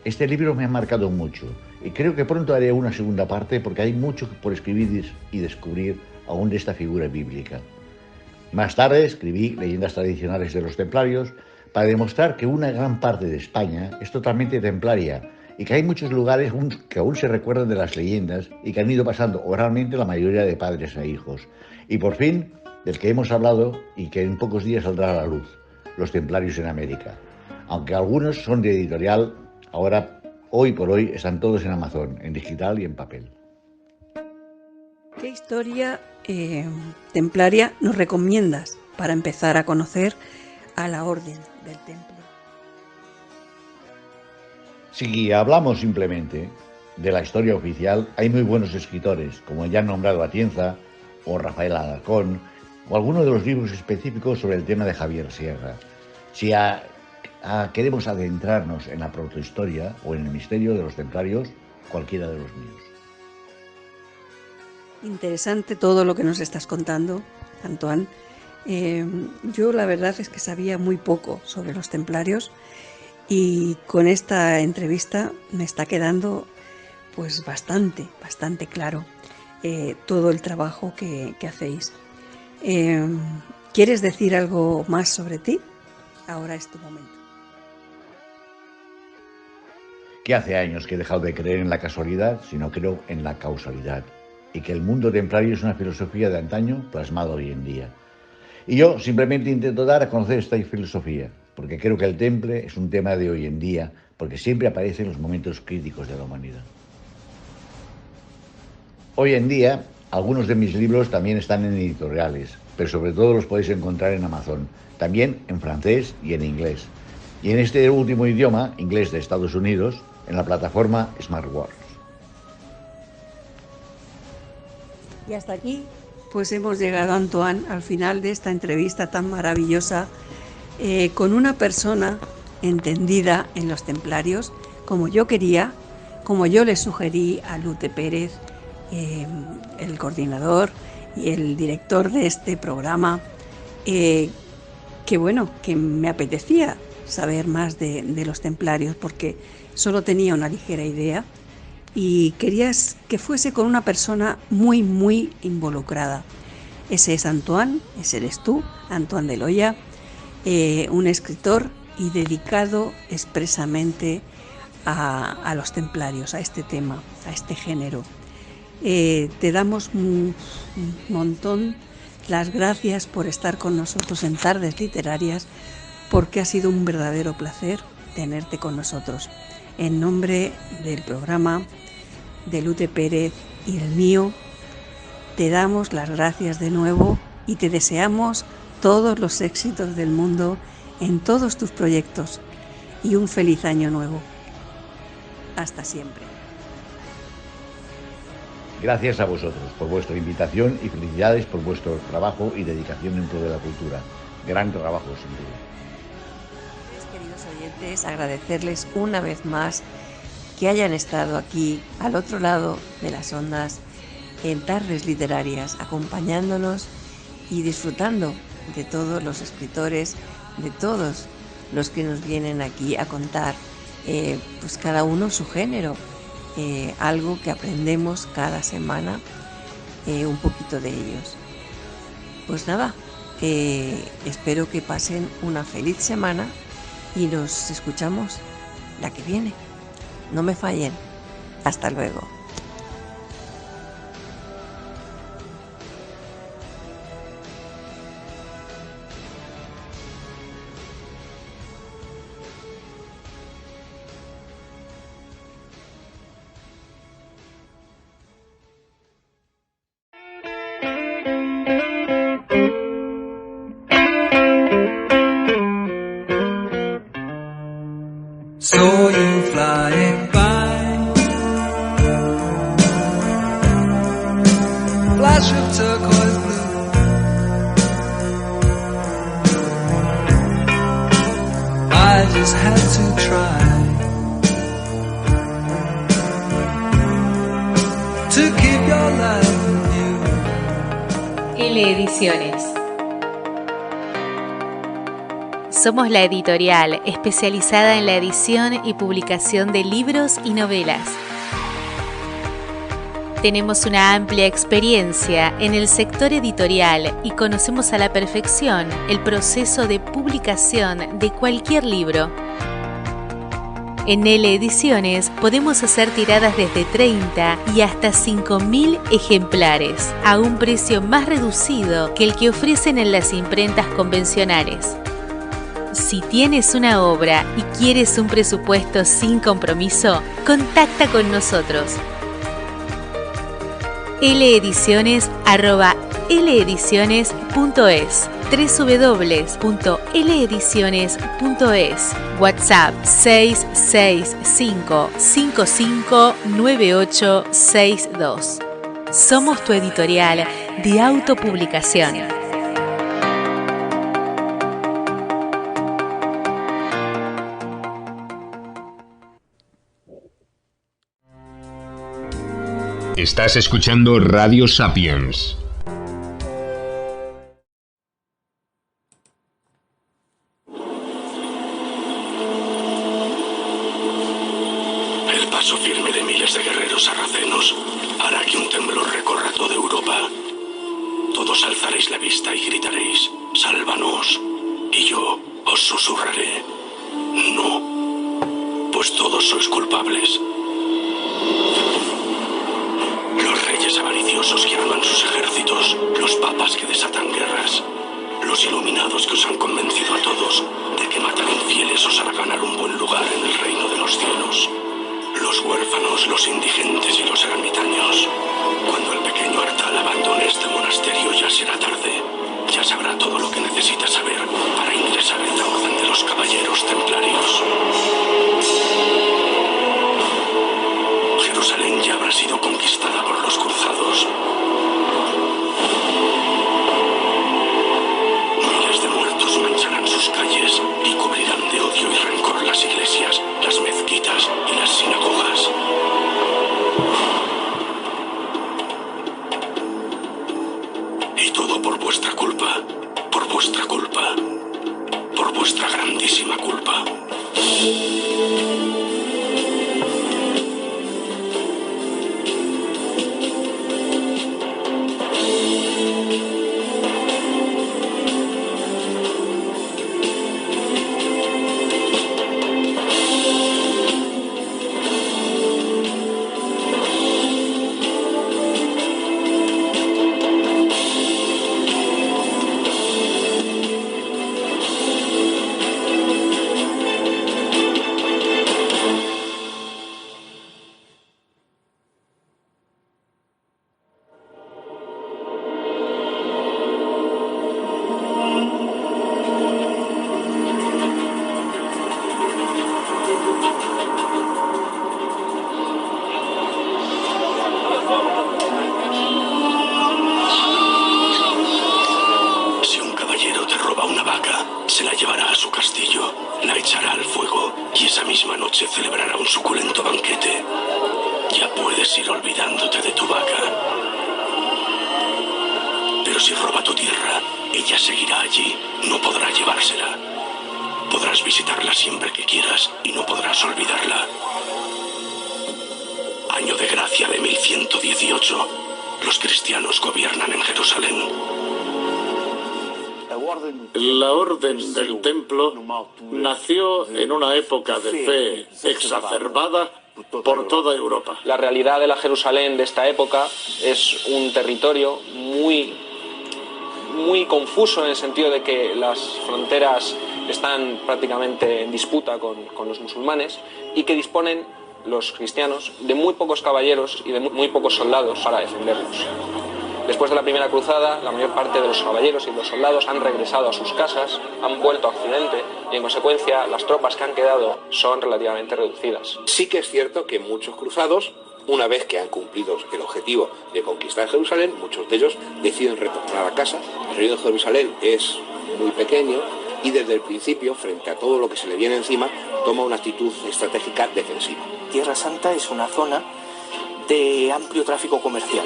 Este libro me ha marcado mucho y creo que pronto haré una segunda parte porque hay mucho por escribir y descubrir aún de esta figura bíblica. Más tarde escribí Leyendas Tradicionales de los Templarios para demostrar que una gran parte de España es totalmente templaria y que hay muchos lugares que aún se recuerdan de las leyendas y que han ido pasando oralmente la mayoría de padres a hijos. Y por fin, del que hemos hablado y que en pocos días saldrá a la luz, Los Templarios en América. Aunque algunos son de editorial, ahora, hoy por hoy, están todos en Amazon, en digital y en papel. ¿Qué historia templaria nos recomiendas para empezar a conocer a la Orden del Temple? Si hablamos simplemente de la historia oficial, hay muy buenos escritores, como ya han nombrado Atienza o Rafael Alarcón, o alguno de los libros específicos sobre el tema de Javier Sierra. Si queremos adentrarnos en la protohistoria o en el misterio de los templarios, cualquiera de los míos. Interesante todo lo que nos estás contando, Antoine. Yo la verdad es que sabía muy poco sobre los templarios y con esta entrevista me está quedando pues bastante claro todo el trabajo que hacéis. ¿Quieres decir algo más sobre ti? Ahora es tu momento. Que hace años que he dejado de creer en la casualidad, sino creo en la causalidad, y que el mundo templario es una filosofía de antaño plasmada hoy en día. Y yo simplemente intento dar a conocer esta filosofía, porque creo que el temple es un tema de hoy en día, porque siempre aparece en los momentos críticos de la humanidad. Hoy en día, algunos de mis libros también están en editoriales, pero sobre todo los podéis encontrar en Amazon, también en francés y en inglés. Y en este último idioma, inglés de Estados Unidos, en la plataforma SmartWorks. Y hasta aquí, pues hemos llegado, Antoine, al final de esta entrevista tan maravillosa con una persona entendida en los templarios, como yo quería, como yo le sugerí a Lute Pérez, el coordinador y el director de este programa, que me apetecía saber más de los templarios porque solo tenía una ligera idea y querías que fuese con una persona muy involucrada. Ese es Antoine, ese eres tú, Antoine de Loya, un escritor y dedicado expresamente a los templarios, a este tema, a este género. Te damos un montón las gracias por estar con nosotros en Tardes Literarias, porque ha sido un verdadero placer tenerte con nosotros. En nombre del programa, de Lute Pérez y el mío, te damos las gracias de nuevo y te deseamos todos los éxitos del mundo en todos tus proyectos y un feliz año nuevo. Hasta siempre. Gracias a vosotros por vuestra invitación y felicidades por vuestro trabajo y dedicación en pro de la cultura. Gran trabajo, sin duda. Queridos oyentes, agradecerles una vez más que hayan estado aquí al otro lado de las ondas en Tardes Literarias, acompañándonos y disfrutando de todos los escritores, de todos los que nos vienen aquí a contar, pues cada uno su género, algo que aprendemos cada semana, un poquito de ellos. Pues nada, espero que pasen una feliz semana y nos escuchamos la que viene. No me fallen. Hasta luego. Saw you flying by, flash of turquoise blue, I just had to try to keep your love with you. L Ediciones. Somos la editorial especializada en la edición y publicación de libros y novelas. Tenemos una amplia experiencia en el sector editorial y conocemos a la perfección el proceso de publicación de cualquier libro. En L Ediciones podemos hacer tiradas desde 30 y hasta 5.000 ejemplares, a un precio más reducido que el que ofrecen en las imprentas convencionales. Si tienes una obra y quieres un presupuesto sin compromiso, contacta con nosotros. lediciones@lediciones.es, www.lediciones.es, WhatsApp 665559862. Somos tu editorial de autopublicación. Estás escuchando Radio Sapiens. El paso firme de miles de guerreros sarracenos hará que un temblor recorra toda Europa. Todos alzaréis la vista y gritaréis: «Sálvanos». Y yo os susurraré: «No, pues todos sois culpables». Los reyes avariciosos que arman sus ejércitos, los papas que desatan guerras, los iluminados que os han convencido a todos de que matar infieles os hará ganar un buen lugar en el reino de los cielos, los huérfanos, los indigentes y los ermitaños. Cuando el pequeño Artal abandone este monasterio ya será tarde, ya sabrá todo lo que necesita saber para ingresar en la orden de los caballeros templarios. Jerusalén ya habrá sido conquistada por los cruzados. Miles de muertos mancharán sus calles y cubrirán de odio y rencor las iglesias, las mezquitas y las sinagogas. Y todo por vuestra culpa, por vuestra culpa, por vuestra grandísima culpa. La Orden del Templo nació en una época de fe exacerbada por toda Europa. La realidad de la Jerusalén de esta época es un territorio muy confuso, en el sentido de que las fronteras están prácticamente en disputa con los musulmanes, y que disponen los cristianos de muy pocos caballeros y de muy pocos soldados para defenderlos. Después de la primera cruzada, la mayor parte de los caballeros y los soldados han regresado a sus casas, han vuelto a Occidente, y en consecuencia las tropas que han quedado son relativamente reducidas. Sí que es cierto que muchos cruzados, una vez que han cumplido el objetivo de conquistar Jerusalén, muchos de ellos deciden retornar a casa. El reino de Jerusalén es muy pequeño y desde el principio, frente a todo lo que se le viene encima, toma una actitud estratégica defensiva. Tierra Santa es una zona de amplio tráfico comercial.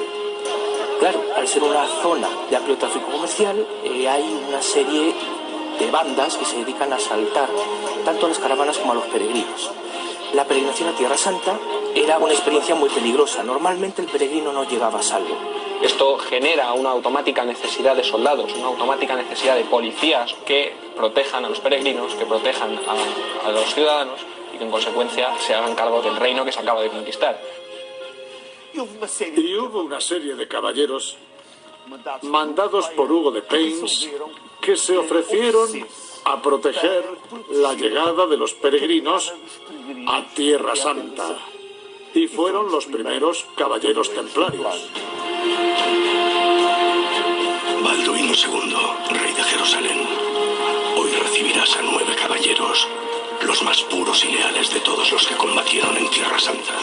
Claro, al ser una zona de amplio tráfico comercial, hay una serie de bandas que se dedican a asaltar tanto a las caravanas como a los peregrinos. La peregrinación a Tierra Santa era una experiencia muy peligrosa. Normalmente el peregrino no llegaba a salvo. Esto genera una automática necesidad de soldados, una automática necesidad de policías que protejan a los peregrinos, que protejan a los ciudadanos y que en consecuencia se hagan cargo del reino que se acaba de conquistar. Y hubo una serie de caballeros mandados por Hugo de Payns que se ofrecieron a proteger la llegada de los peregrinos a Tierra Santa, y fueron los primeros caballeros templarios. Balduino II, rey de Jerusalén, hoy recibirás a 9 caballeros, los más puros y leales de todos los que combatieron en Tierra Santa.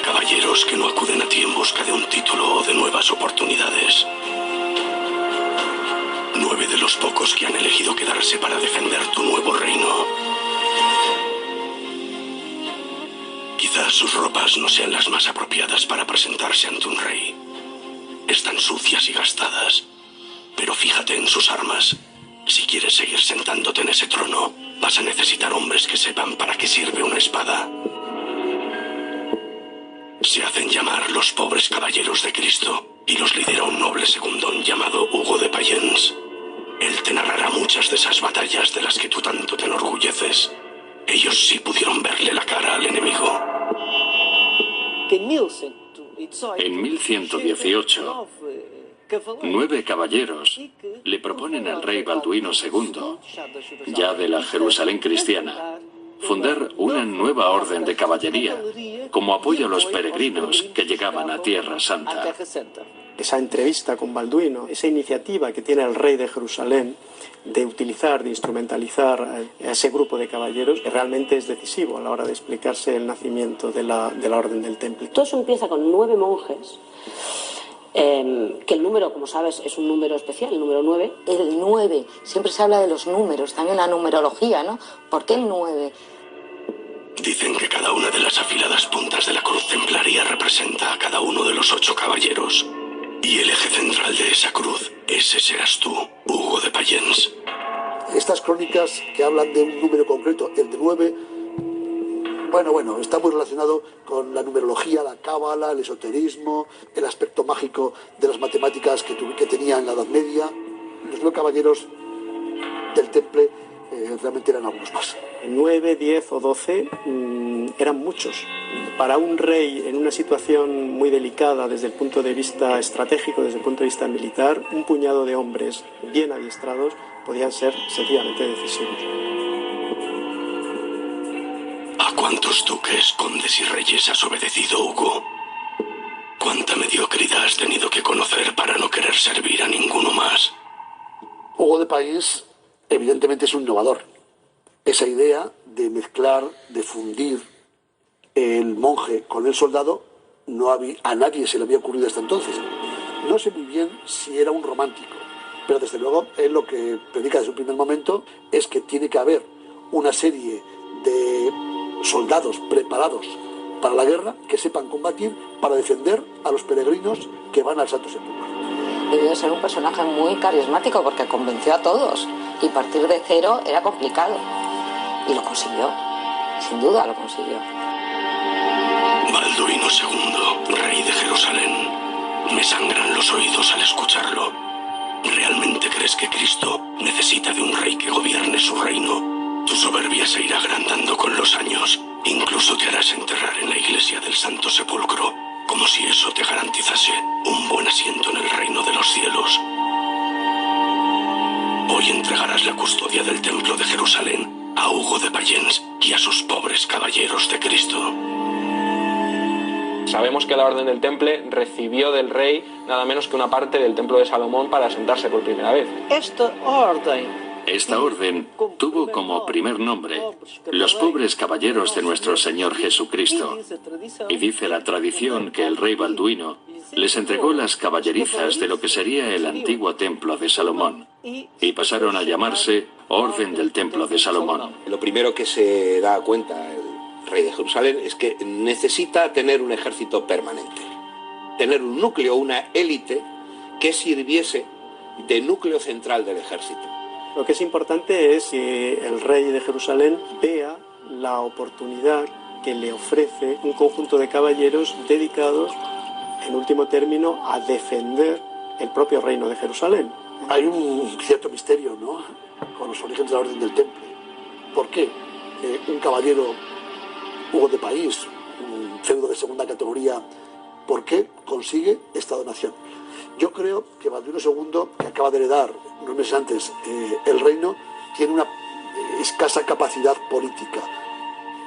Caballeros que no acuden a ti en busca de un título o de nuevas oportunidades. 9 de los pocos que han elegido quedarse para defender tu nuevo reino. Quizás sus ropas no sean las más apropiadas para presentarse ante un rey. Están sucias y gastadas, pero fíjate en sus armas. Si quieres seguir sentándote en ese trono, vas a necesitar hombres que sepan para qué sirve una espada. Se hacen llamar los pobres caballeros de Cristo y los lidera un noble segundón llamado Hugo de Payens. Él te narrará muchas de esas batallas de las que tú tanto te enorgulleces. Ellos sí pudieron verle la cara al enemigo. En 1118, 9 caballeros le proponen al rey Balduino II, ya de la Jerusalén cristiana, fundar una nueva orden de caballería como apoyo a los peregrinos que llegaban a Tierra Santa. Esa entrevista con Balduino, esa iniciativa que tiene el rey de Jerusalén de utilizar, de instrumentalizar a ese grupo de caballeros, realmente es decisivo a la hora de explicarse el nacimiento de la Orden del Temple. Todo eso empieza con 9 monjes, que el número, como sabes, es un número especial, el número 9. El 9, siempre se habla de los números, también la numerología, ¿no? ¿Por qué el 9? Dicen que cada una de las afiladas puntas de la cruz templaria representa a cada uno de los 8 caballeros. Y el eje central de esa cruz, ese serás tú, Hugo de Payens. Estas crónicas que hablan de un número concreto, el de 9, bueno, está muy relacionado con la numerología, la cábala, el esoterismo, el aspecto mágico de las matemáticas que tenía en la Edad Media. Los 9 caballeros del Temple realmente eran algunos más. 9, 10 o 12 eran muchos. Para un rey en una situación muy delicada desde el punto de vista estratégico, desde el punto de vista militar, un puñado de hombres bien adiestrados podían ser sencillamente decisivos. ¿A cuántos duques, condes y reyes has obedecido, Hugo? ¿Cuánta mediocridad has tenido que conocer para no querer servir a ninguno más? Hugo de Payens evidentemente es un innovador. Esa idea de mezclar, de fundir el monje con el soldado, a nadie se le había ocurrido hasta entonces. No sé muy bien si era un romántico, pero desde luego él lo que predica desde un primer momento es que tiene que haber una serie de soldados preparados para la guerra, que sepan combatir para defender a los peregrinos que van al Santo Sepulcro. Debió ser un personaje muy carismático porque convenció a todos y partir de cero era complicado. Y lo consiguió, sin duda lo consiguió. Balduino II, rey de Jerusalén. Me sangran los oídos al escucharlo. ¿Realmente crees que Cristo necesita de un rey que gobierne su reino? Tu soberbia se irá agrandando con los años. Incluso te harás enterrar en la iglesia del Santo Sepulcro, como si eso te garantizase un buen asiento en el reino de los cielos. Hoy entregarás la custodia del templo de Jerusalén a Hugo de Payens y a sus pobres caballeros de Cristo. Sabemos que la Orden del Temple recibió del rey nada menos que una parte del templo de Salomón para asentarse por primera vez. Esta orden tuvo como primer nombre los pobres caballeros de nuestro Señor Jesucristo. Y dice la tradición que el rey Balduino les entregó las caballerizas de lo que sería el antiguo templo de Salomón. Y pasaron a llamarse Orden del Templo de Salomón. Lo primero que se da cuenta el rey de Jerusalén es que necesita tener un ejército permanente. Tener un núcleo, una élite que sirviese de núcleo central del ejército. Lo que es importante es que el rey de Jerusalén vea la oportunidad que le ofrece un conjunto de caballeros dedicados, en último término, a defender el propio reino de Jerusalén. Hay un cierto misterio, ¿no?, con los orígenes de la Orden del Temple. ¿Por qué un caballero, Hugo de Payens, un feudo de segunda categoría, por qué consigue esta donación? Yo creo que Balduino II, que acaba de heredar unos meses antes el reino, tiene una escasa capacidad política.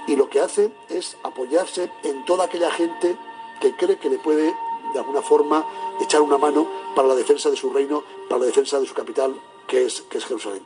Y lo que hace es apoyarse en toda aquella gente que cree que le puede, de alguna forma, echar una mano para la defensa de su reino, para la defensa de su capital, que es Jerusalén.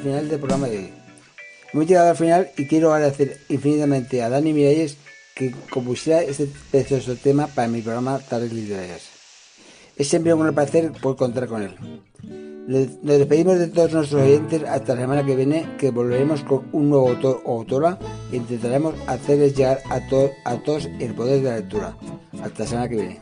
Final del programa de hoy. Hemos llegado al final y quiero agradecer infinitamente a Dani Miralles que compusiera este precioso tema para mi programa Tardes Literarias. Es siempre un gran placer poder contar con él. Nos despedimos de todos nuestros oyentes hasta la semana que viene, que volveremos con un nuevo autor o autora e intentaremos hacerles llegar a todos el poder de la lectura. Hasta la semana que viene.